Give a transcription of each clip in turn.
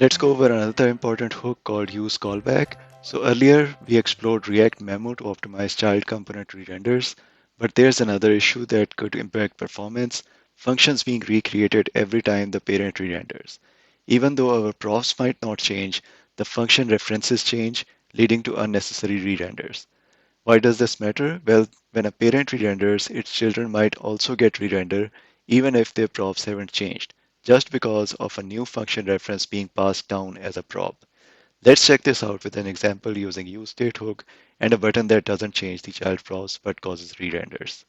Let's go over another important hook called useCallback. So earlier we explored React Memo to optimize child component re-renders, but there's another issue that could impact performance, functions being recreated every time the parent re-renders. Even though our props might not change, the function references change, leading to unnecessary re-renders. Why does this matter? Well, when a parent re-renders, its children might also get re-rendered even if their props haven't changed, just because of a new function reference being passed down as a prop. Let's check this out with an example using useStateHook and a button that doesn't change the child props but causes re-renders.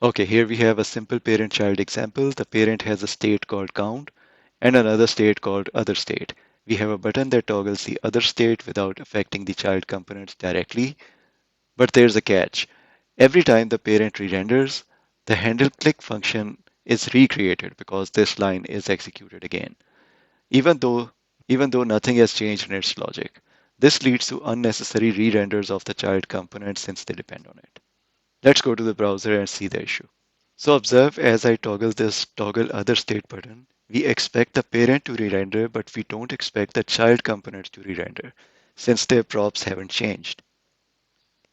Okay, here we have a simple parent-child example. The parent has a state called count and another state called other state. We have a button that toggles the other state without affecting the child components directly. But there's a catch. Every time the parent re-renders, the handle click function is recreated because this line is executed again, even though even though nothing has changed in its logic. This leads to unnecessary re-renders of the child component since they depend on it. Let's go to the browser and see the issue. So observe as I toggle this toggle other state button, we expect the parent to re-render, but we don't expect the child components to re-render since their props haven't changed.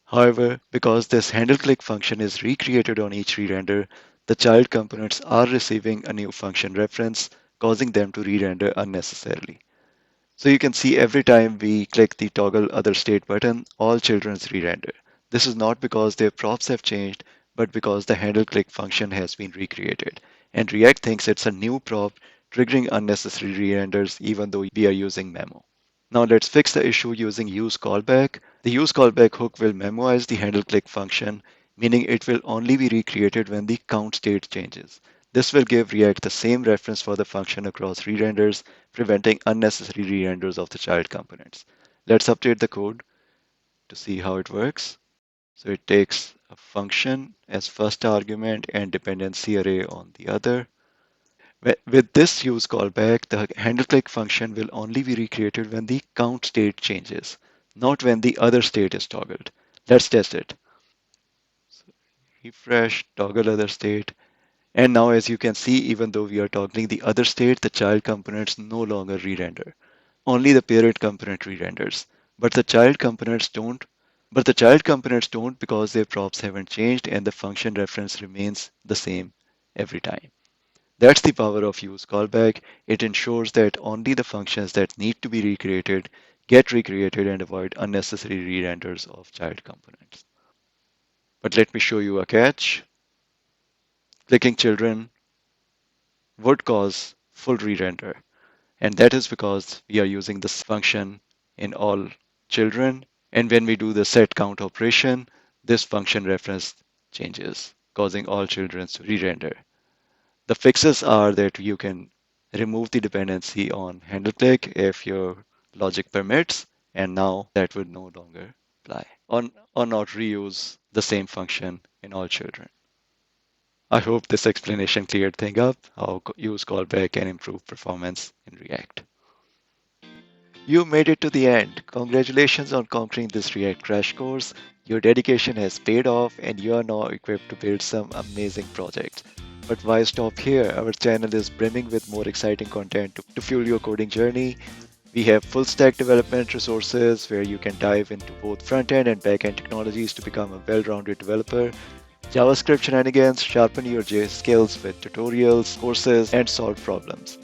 However, because this handle click function is recreated on each re-render, the child components are receiving a new function reference, causing them to re-render unnecessarily. So you can see every time we click the toggle other state button, all children's re-render. This is not because their props have changed, but because the handle click function has been recreated. And React thinks it's a new prop, triggering unnecessary re-renders even though we are using memo. Now let's fix the issue using useCallback. The useCallback hook will memoize the handle click function, meaning it will only be recreated when the count state changes. This will give React the same reference for the function across re-renders, preventing unnecessary re-renders of the child components. Let's update the code to see how it works. So it takes a function as first argument and dependency array on the other. With this use callback, the handle click function will only be recreated when the count state changes, not when the other state is toggled. Let's test it. So refresh, toggle other state. And now as you can see, even though we are toggling the other state, the child components no longer re-render. Only the parent component re-renders. But the child components don't. But the child components don't because their props haven't changed and the function reference remains the same every time. That's the power of use callback. It ensures that only the functions that need to be recreated get recreated and avoid unnecessary re-renders of child components. But let me show you a catch. Clicking children would cause full re-render, and that is because we are using this function in all children. And when we do the set count operation, this function reference changes, causing all children to re-render. The fixes are that you can remove the dependency on handle click if your logic permits, and now that would no longer apply. Or not reuse the same function in all children. I hope this explanation cleared things up, how use callback can improve performance in React. You made it to the end. Congratulations on conquering this React crash course. Your dedication has paid off and you are now equipped to build some amazing projects. But why stop here? Our channel is brimming with more exciting content to fuel your coding journey. We have full stack development resources where you can dive into both front end and back end technologies to become a well rounded developer. JavaScript shenanigans, sharpen your J skills with tutorials, courses, and solve problems.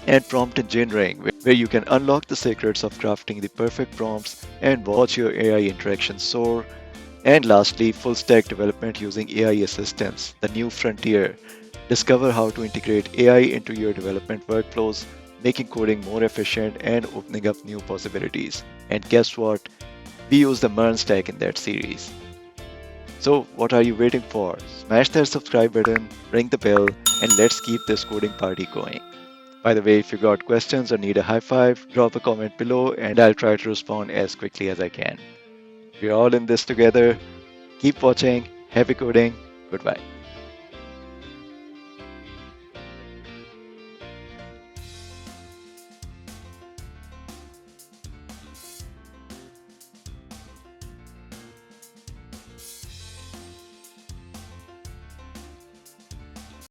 And prompt engineering, where you can unlock the secrets of crafting the perfect prompts and watch your AI interactions soar. And lastly, full stack development using AI assistants, the new frontier. Discover how to integrate AI into your development workflows, making coding more efficient and opening up new possibilities. And guess what? We use the MERN stack in that series. So, what are you waiting for? Smash that subscribe button, ring the bell, and let's keep this coding party going. By the way, if you got questions or need a high five, drop a comment below and I'll try to respond as quickly as I can. We're all in this together. Keep watching. Happy coding. Goodbye.